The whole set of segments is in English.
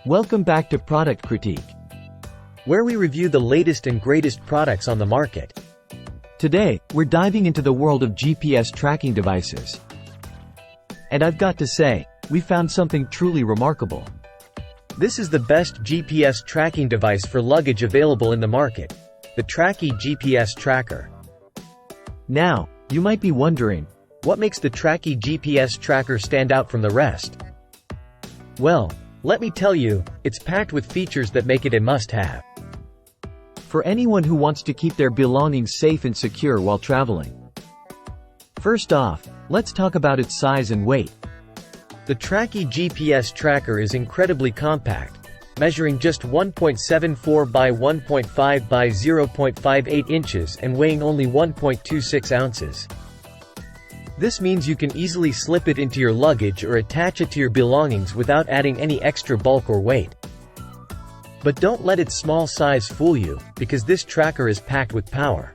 Welcome back to Product Critique, where we review the latest and greatest products on the market. Today, we're diving into the world of GPS tracking devices. And I've got to say, we found something truly remarkable. This is the best GPS tracking device for luggage available in the market, the Tracki GPS Tracker. Now, you might be wondering, what makes the Tracki GPS Tracker stand out from the rest? Well, let me tell you, it's packed with features that make it a must-have. For anyone who wants to keep their belongings safe and secure while traveling. First off, let's talk about its size and weight. The Tracki GPS Tracker is incredibly compact, measuring just 1.74 by 1.5 by 0.58 inches and weighing only 1.26 ounces. This means you can easily slip it into your luggage or attach it to your belongings without adding any extra bulk or weight. But don't let its small size fool you, because this tracker is packed with power.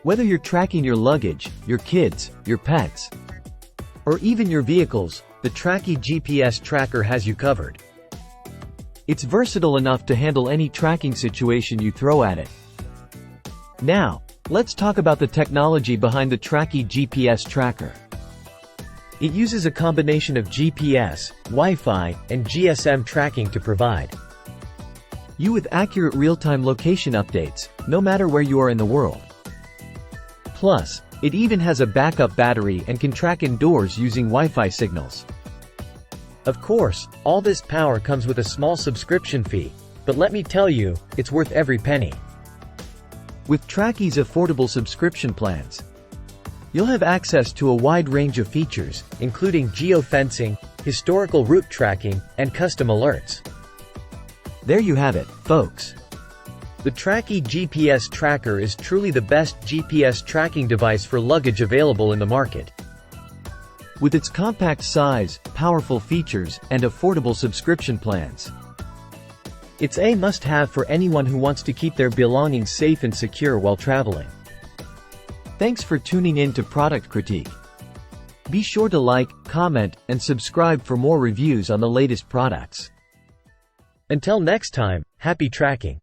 Whether you're tracking your luggage, your kids, your pets, or even your vehicles, the Tracki GPS Tracker has you covered. It's versatile enough to handle any tracking situation you throw at it. Now, let's talk about the technology behind the Tracki GPS Tracker. It uses a combination of GPS, Wi-Fi, and GSM tracking to provide you with accurate real-time location updates, no matter where you are in the world. Plus, it even has a backup battery and can track indoors using Wi-Fi signals. Of course, all this power comes with a small subscription fee, but let me tell you, it's worth every penny. With Tracki's affordable subscription plans, you'll have access to a wide range of features, including geofencing, historical route tracking, and custom alerts. There you have it, folks. The Tracki GPS Tracker is truly the best GPS tracking device for luggage available in the market. With its compact size, powerful features, and affordable subscription plans, it's a must-have for anyone who wants to keep their belongings safe and secure while traveling. Thanks for tuning in to Product Critique. Be sure to like, comment, and subscribe for more reviews on the latest products. Until next time, happy tracking!